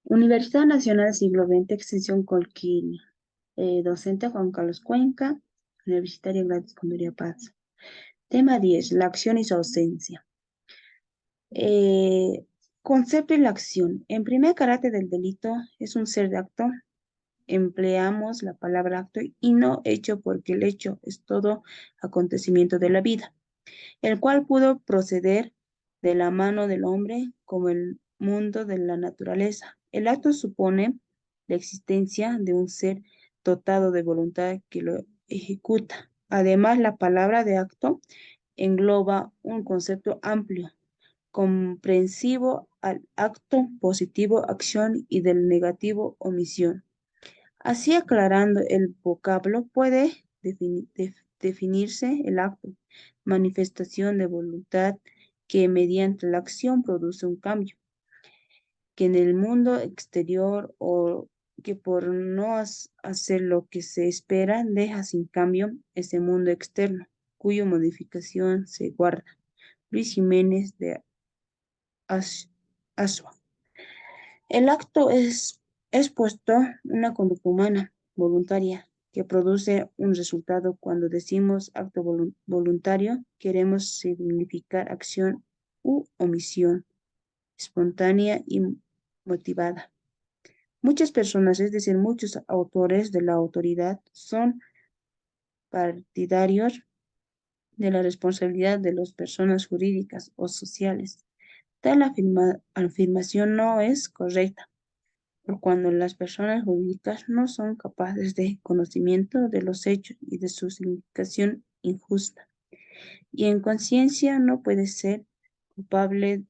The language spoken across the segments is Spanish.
Universidad Nacional Siglo XX, Extensión Colquini. Docente Juan Carlos Cuenca, Universitaria Gladys Condoría Paz. Tema 10, la acción y su ausencia. Eh, Concepto y la acción. En primer carácter del delito es un ser de acto. Empleamos la palabra acto y no hecho porque el hecho es todo acontecimiento de la vida, el cual pudo proceder de la mano del hombre como el mundo de la naturaleza. El acto supone la existencia de un ser dotado de voluntad que lo ejecuta. Además, la palabra de acto engloba un concepto amplio, comprensivo al acto positivo, acción, y del negativo, omisión. Así, aclarando el vocablo, puede definirse el acto, manifestación de voluntad que mediante la acción produce un cambio, que en el mundo exterior o que por no hacer lo que se espera deja sin cambio ese mundo externo, cuya modificación se guarda. Luis Jiménez de Asua. El acto es puesto una conducta humana, voluntaria, que produce un resultado. Cuando decimos acto voluntario, queremos significar acción u omisión, espontánea y motivada. Muchas personas, es decir, muchos autores de la autoridad, son partidarios de la responsabilidad de las personas jurídicas o sociales. Tal afirmación no es correcta por cuando las personas jurídicas no son capaces de conocimiento de los hechos y de su significación injusta, y en conciencia no puede ser culpable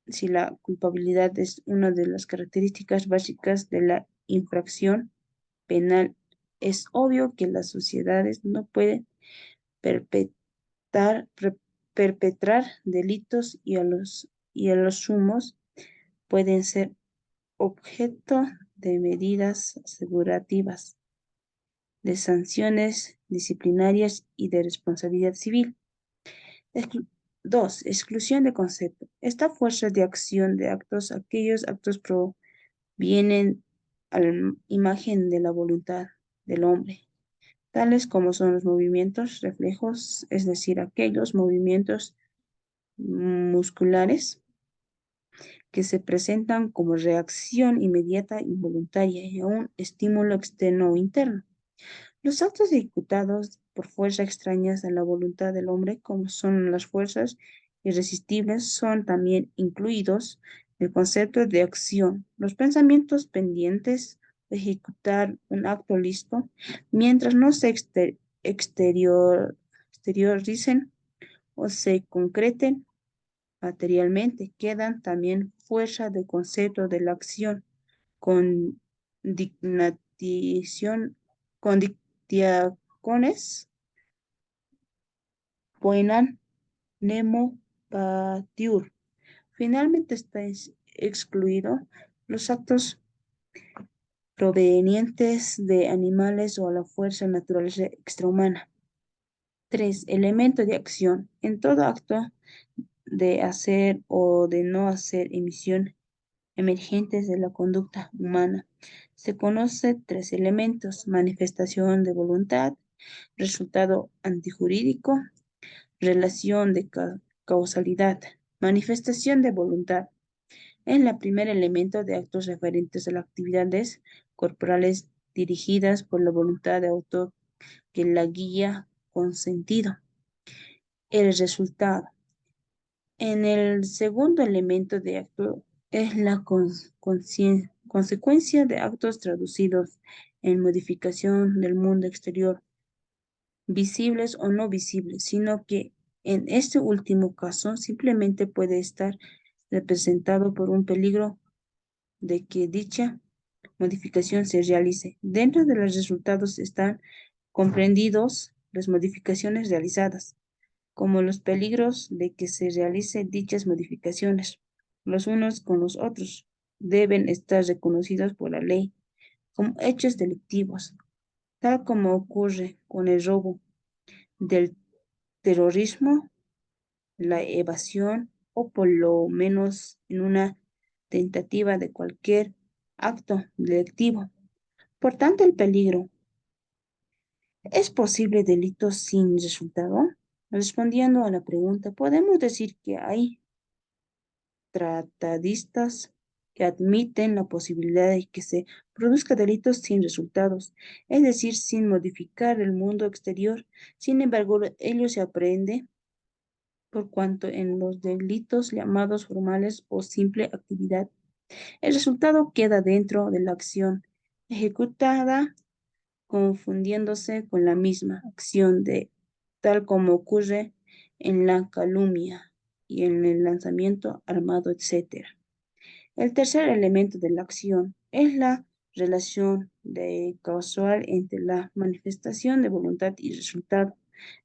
si la culpabilidad es una de las características básicas de la infracción penal. Es obvio que las sociedades no pueden perpetrar, perpetrar delitos y a los sumos pueden ser objeto de medidas asegurativas, de sanciones disciplinarias y de responsabilidad civil. Exclu- 2. Exclusión de concepto. Esta fuerza de acción de actos, aquellos actos provienen a la imagen de la voluntad del hombre, tales como son los movimientos reflejos, es decir, aquellos movimientos musculares que se presentan como reacción inmediata, involuntaria y a un estímulo externo o interno. Los actos ejecutados por fuerza extrañas a la voluntad del hombre, como son las fuerzas irresistibles, son también incluidos en el concepto de acción. Los pensamientos pendientes de ejecutar un acto listo, mientras no se exterioricen o se concreten materialmente, quedan también fuerza de concepto de la acción con dignación, con dictacones, poenan, nemo, patiur. Finalmente está excluido los actos provenientes de animales o a la fuerza naturaleza extrahumana. 3. Elemento de acción. En todo acto de hacer o de no hacer emisión emergentes de la conducta humana. Se conoce tres elementos: manifestación de voluntad, resultado antijurídico, relación de causalidad. Manifestación de voluntad es el primer elemento de actos referentes a las actividades corporales dirigidas por la voluntad de autor que la guía con sentido. El resultado. En el segundo elemento de acto es la consecuencia de actos traducidos en modificación del mundo exterior, visibles o no visibles, sino que en este último caso simplemente puede estar representado por un peligro de que dicha modificación se realice. Dentro de los resultados están comprendidos las modificaciones realizadas, como los peligros de que se realicen dichas modificaciones. Los unos con los otros deben estar reconocidos por la ley como hechos delictivos, tal como ocurre con el robo, del terrorismo, la evasión o por lo menos en una tentativa de cualquier acto delictivo. Por tanto, el peligro. ¿Es posible delito sin resultado? Respondiendo a la pregunta, podemos decir que hay tratadistas que admiten la posibilidad de que se produzca delitos sin resultados, es decir, sin modificar el mundo exterior. Sin embargo, ello se aprende por cuanto en los delitos llamados formales o simple actividad, el resultado queda dentro de la acción ejecutada, confundiéndose con la misma acción de tal como ocurre en la calumnia y en el lanzamiento armado, etc. El tercer elemento de la acción es la relación de causal entre la manifestación de voluntad y resultado.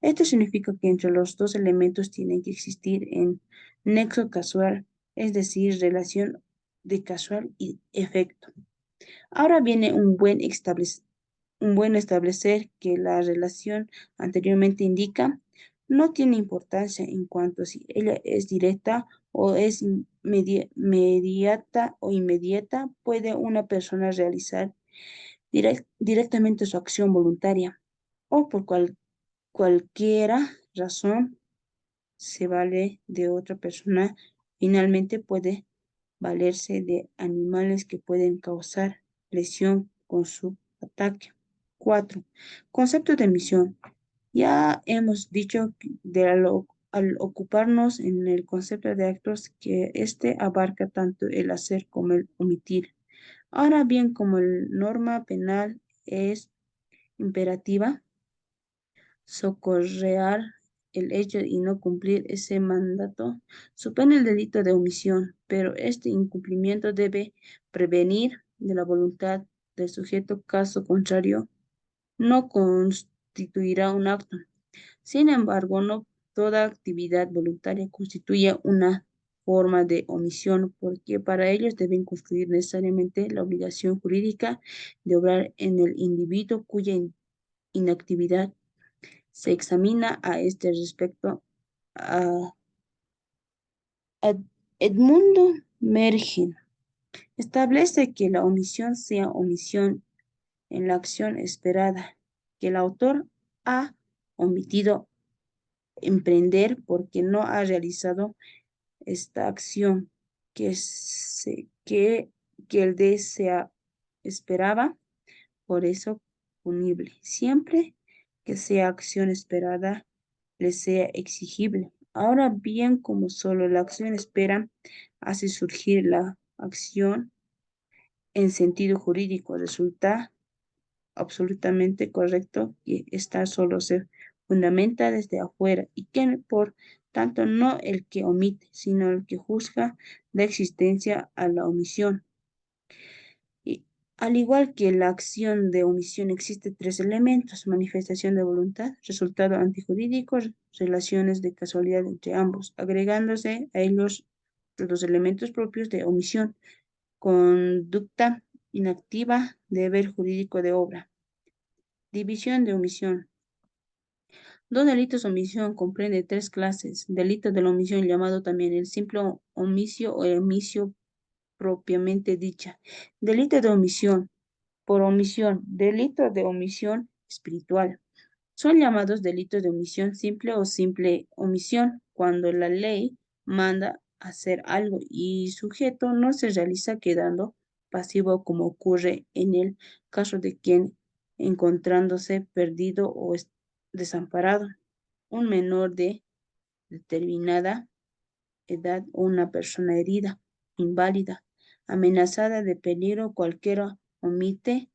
Esto significa que entre los dos elementos tienen que existir en nexo causal, es decir, relación de causal y efecto. Ahora viene un buen establecer que la relación anteriormente indica no tiene importancia en cuanto si ella es directa o es mediata o inmediata, puede una persona realizar directamente su acción voluntaria o por cualquiera razón se vale de otra persona, finalmente puede valerse de animales que pueden causar lesión con su ataque. 4. Concepto de misión. Ya hemos dicho al ocuparnos en el concepto de actos que éste abarca tanto el hacer como el omitir. Ahora bien, como el norma penal es imperativa, socorrer el hecho y no cumplir ese mandato supone el delito de omisión, pero este incumplimiento debe prevenir de la voluntad del sujeto, caso contrario, no constituirá un acto. Sin embargo, no toda actividad voluntaria constituye una forma de omisión, porque para ellos deben construir necesariamente la obligación jurídica de obrar en el individuo cuya inactividad se examina a este respecto a Edmundo Mergen. Establece que la omisión sea omisión en la acción esperada, que el autor ha omitido emprender porque no ha realizado esta acción que el de se esperaba, por eso punible. Siempre que sea acción esperada, le sea exigible. Ahora bien, como solo la acción espera hace surgir la acción en sentido jurídico, resulta absolutamente correcto que esta solo se fundamenta desde afuera y que por tanto no el que omite, sino el que juzga la existencia a la omisión. Y al igual que la acción de omisión existe tres elementos: manifestación de voluntad, resultado antijurídico, relaciones de casualidad entre ambos, agregándose a ellos los elementos propios de omisión, conducta inactiva, deber jurídico de obra. División de omisión. Dos delitos de omisión comprende tres clases. Delito de la omisión llamado también el simple omicio o el omicio propiamente dicha. Delito de omisión por omisión. Delito de omisión espiritual. Son llamados delitos de omisión simple o simple omisión cuando la ley manda hacer algo y sujeto no se realiza quedando pasivo como ocurre en el caso de quien encontrándose perdido o desamparado, un menor de determinada edad o una persona herida, inválida, amenazada de peligro cualquiera omite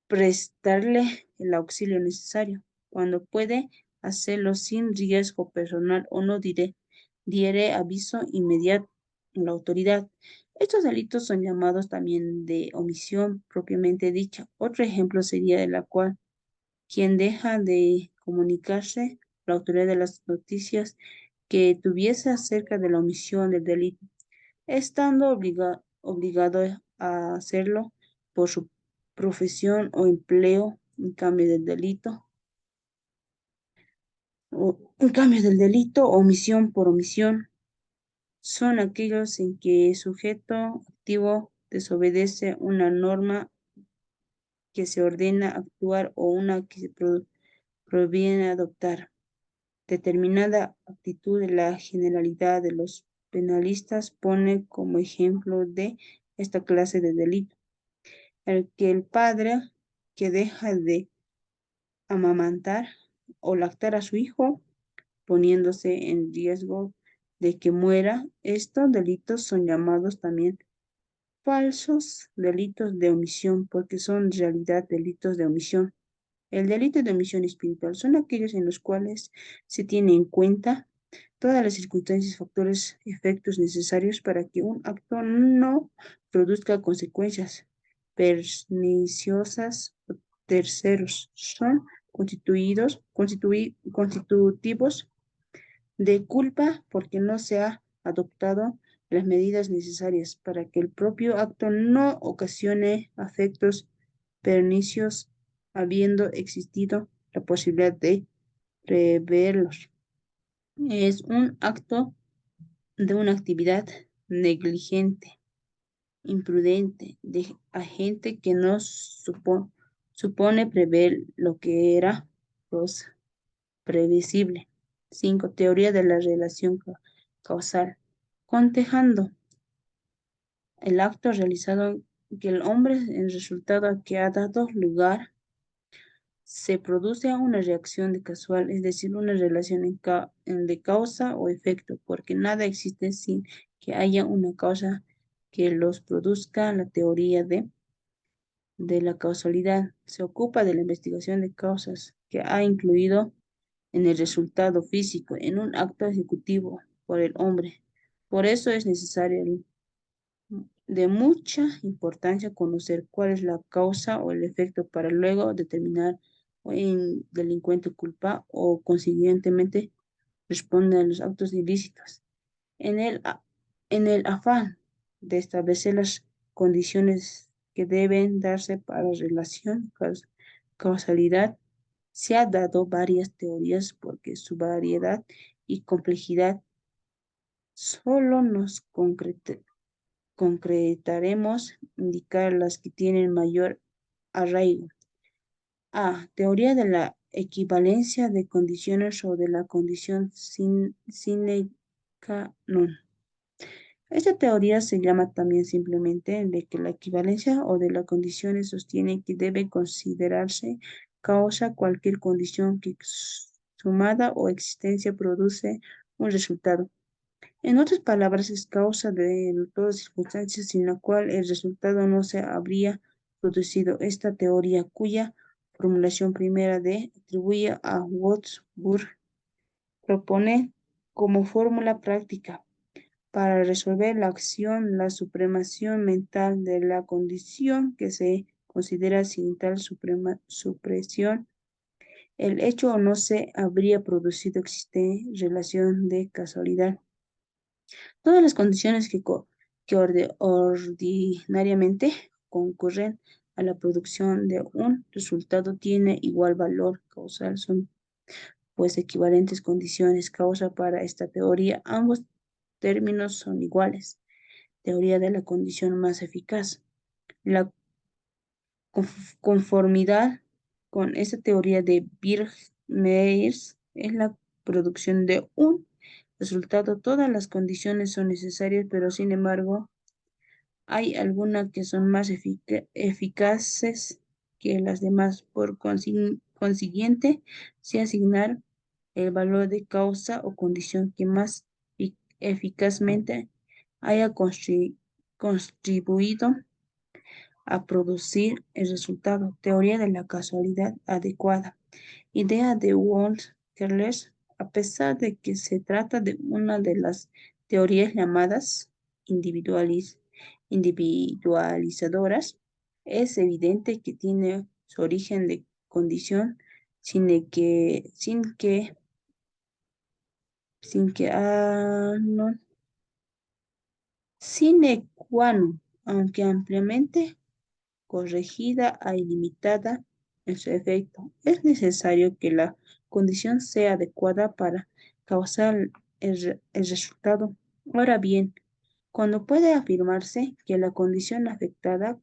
prestarle el auxilio necesario, cuando puede hacerlo sin riesgo personal o no diere aviso inmediato a la autoridad. Estos delitos son llamados también de omisión propiamente dicha. Otro ejemplo sería de la cual quien deja de comunicarse a la autoridad de las noticias que tuviese acerca de la omisión del delito, estando obligado a hacerlo por su profesión o empleo en cambio del delito, o omisión por omisión. son aquellos en que el sujeto activo desobedece una norma que se ordena actuar o una que se proviene adoptar. Determinada actitud de la generalidad de los penalistas pone como ejemplo de esta clase de delito, el que el padre que deja de amamantar o lactar a su hijo, poniéndose en riesgo de que muera. Estos delitos son llamados también falsos delitos de omisión, porque son en realidad delitos de omisión. El delito de omisión espiritual son aquellos en los cuales se tiene en cuenta todas las circunstancias, factores, efectos necesarios para que un acto no produzca consecuencias perniciosas o terceros. Son constitutivos de culpa porque no se ha adoptado las medidas necesarias para que el propio acto no ocasione efectos pernicios, habiendo existido la posibilidad de preverlos. Es un acto de una actividad negligente, imprudente, de agente que no supone prever lo que era cosa previsible. 5. Teoría de la relación causal. Contejando el acto realizado que el hombre, el resultado a que ha dado lugar, se produce una reacción de casual, es decir, una relación de causa o efecto, porque nada existe sin que haya una causa que los produzca. La teoría de la causalidad se ocupa de la investigación de causas que ha incluido en el resultado físico, en un acto ejecutivo por el hombre. Por eso es necesario de mucha importancia conocer cuál es la causa o el efecto para luego determinar o en delincuente culpa o consiguientemente responde a los actos ilícitos. En en el afán de establecer las condiciones que deben darse para relación, causalidad, se ha dado varias teorías porque su variedad y complejidad solo nos concretaremos indicar las que tienen mayor arraigo. A. Teoría de la equivalencia de condiciones o de la condición sine qua non. Esta teoría se llama también simplemente de que la equivalencia o de las condiciones sostiene que debe considerarse causa cualquier condición que sumada o existencia produce un resultado. En otras palabras, es causa de todas circunstancias sin la cual el resultado no se habría producido. Esta teoría, cuya formulación primera de atribuye a Würzburg, propone como fórmula práctica para resolver la acción, la supremación mental de la condición que se considera sin tal supresión, el hecho no se habría producido, existe relación de casualidad. Todas las condiciones que ordinariamente concurren a la producción de un resultado tiene igual valor causal, son pues equivalentes condiciones causa para esta teoría. Ambos términos son iguales. Teoría de la condición más eficaz. La conformidad con esta teoría de Birch-Meyers es la producción de un resultado. Todas las condiciones son necesarias, pero sin embargo hay algunas que son más eficaces que las demás. Por consiguiente, se asignar el valor de causa o condición que más eficazmente haya contribuido a producir el resultado. Teoría de la casualidad adecuada. Idea de Walt Kessler, a pesar de que se trata de una de las teorías llamadas individualizadoras, es evidente que tiene su origen de condición sin que no, sine qua non, aunque ampliamente corregida e ilimitada en su efecto. Es necesario que la condición sea adecuada para causar el resultado. Ahora bien, cuando puede afirmarse que la condición afectada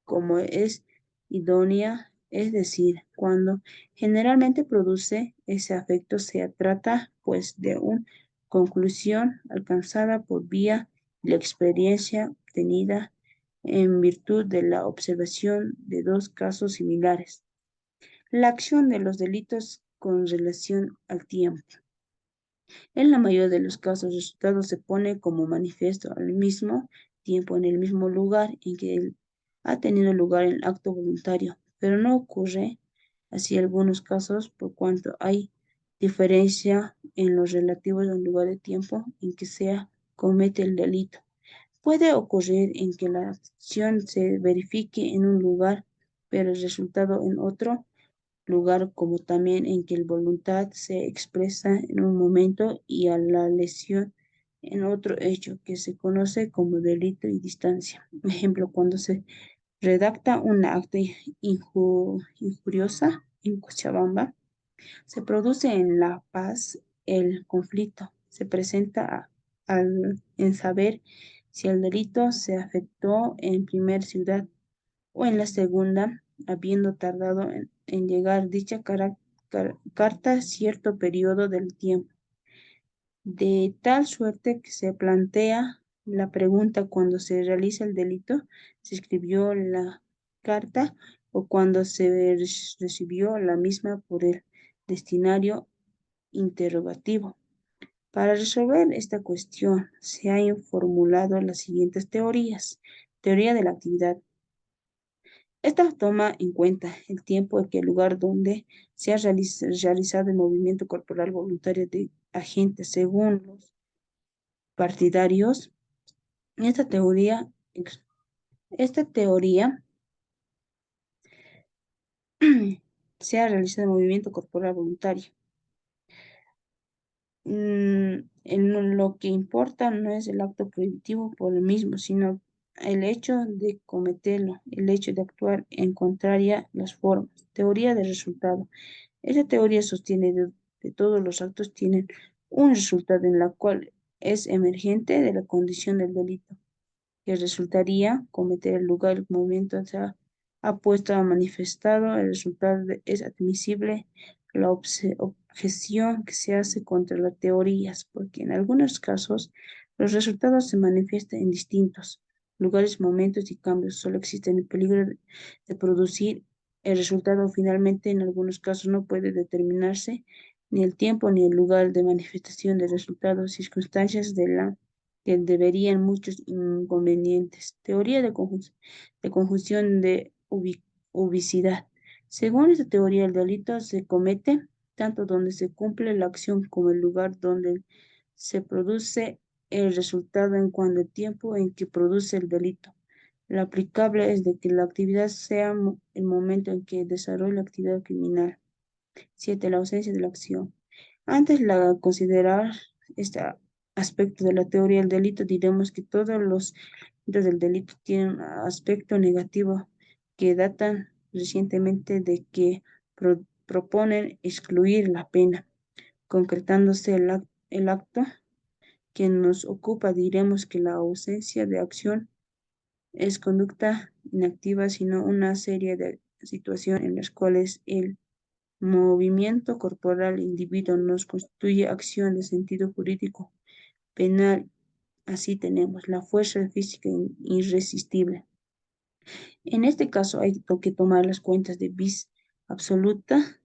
como es idónea, es decir, cuando generalmente produce ese afecto, se trata pues de una conclusión alcanzada por vía de la experiencia obtenida en virtud de la observación de dos casos similares. La acción de los delitos con relación al tiempo. En la mayoría de los casos, el resultado se pone como manifiesto al mismo tiempo en el mismo lugar en que ha tenido lugar el acto voluntario, pero no ocurre así en algunos casos por cuanto hay diferencia en los relativos al lugar de tiempo en que se comete el delito. Puede ocurrir en que la acción se verifique en un lugar, pero el resultado en otro lugar, como también en que la voluntad se expresa en un momento y a la lesión en otro hecho que se conoce como delito y distancia. Ejemplo, cuando se redacta un acto injuriosa en Cochabamba, se produce en La Paz el conflicto. Se presenta en saber si el delito se afectó en primer ciudad o en la segunda, habiendo tardado en llegar dicha carta cierto periodo del tiempo, de tal suerte que se plantea la pregunta cuando se realiza el delito, se escribió la carta o cuando se recibió la misma por el destinario interrogativo. Para resolver esta cuestión se han formulado las siguientes teorías. Teoría de la actividad. Esta toma en cuenta el tiempo y el lugar donde se ha realizado el movimiento corporal voluntario de agentes según los partidarios. Esta teoría, esta teoría se ha realizado el movimiento corporal voluntario. En lo que importa no es el acto prohibitivo por el mismo, sino el hecho de cometerlo, el hecho de actuar en contraria las formas. Teoría del resultado. Esa teoría sostiene de todos los actos tienen un resultado en la cual es emergente de la condición del delito, que resultaría cometer el lugar, el movimiento se ha puesto a manifestado, el resultado es admisible, la objeción que se hace contra las teorías, porque en algunos casos los resultados se manifiestan en distintos lugares, momentos y cambios, solo existe el peligro de producir el resultado finalmente, en algunos casos no puede determinarse ni el tiempo ni el lugar de manifestación del resultado, circunstancias de la que deberían muchos inconvenientes. Teoría de conjunción de ubicidad. Según esta teoría, el delito se comete tanto donde se cumple la acción como el lugar donde se produce el resultado en cuanto al tiempo en que produce el delito. Lo aplicable es de que la actividad sea el momento en que desarrolla la actividad criminal. 7. La ausencia de la acción. Antes de considerar este aspecto de la teoría del delito, diremos que todos los elementos del delito tienen un aspecto negativo que datan recientemente de que proponen excluir la pena. Concretándose el acto que nos ocupa, diremos que la ausencia de acción es conducta inactiva, sino una serie de situaciones en las cuales el movimiento corporal del individuo nos constituye acción de sentido jurídico penal. Así tenemos la fuerza física irresistible. En este caso hay que tomar las cuentas de bis absoluta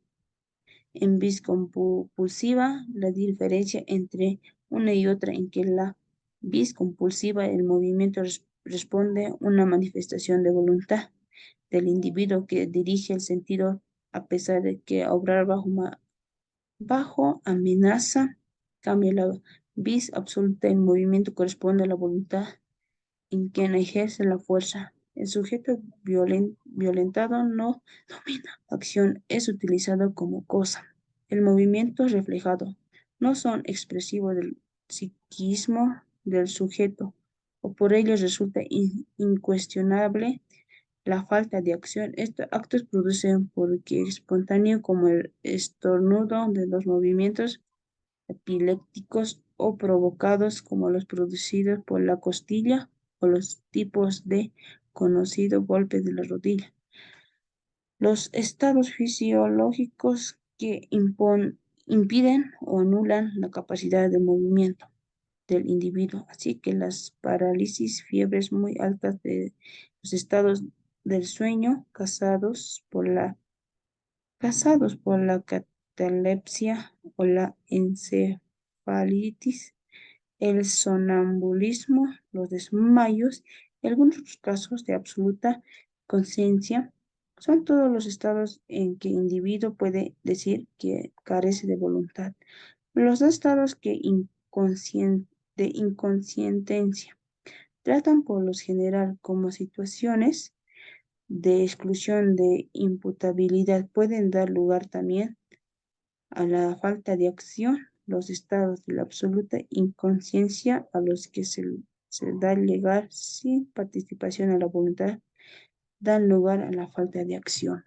en bis compulsiva, la diferencia entre una y otra en que la bis compulsiva, el movimiento responde a una manifestación de voluntad del individuo que dirige el sentido a pesar de que obrar bajo amenaza. Cambia la bis absoluta, el movimiento corresponde a la voluntad en quien ejerce la fuerza. El sujeto violentado no domina la acción, es utilizado como cosa. El movimiento reflejado no son expresivos del psiquismo del sujeto, o por ello resulta incuestionable la falta de acción. Estos actos producen porque espontáneo como el estornudo de los movimientos epilépticos o provocados como los producidos por la costilla o los tipos de conocido golpe de la rodilla. Los estados fisiológicos que impiden o anulan la capacidad de movimiento del individuo, así que las parálisis, fiebres muy altas de los estados del sueño causados por la catalepsia o la encefalitis, el sonambulismo, los desmayos y algunos otros casos de absoluta conciencia son todos los estados en que el individuo puede decir que carece de voluntad. Los dos estados de inconsciencia tratan por lo general como situaciones de exclusión de imputabilidad. Pueden dar lugar también a la falta de acción, los estados de la absoluta inconsciencia a los que se da lugar sin participación a la voluntad, dan lugar a la falta de acción.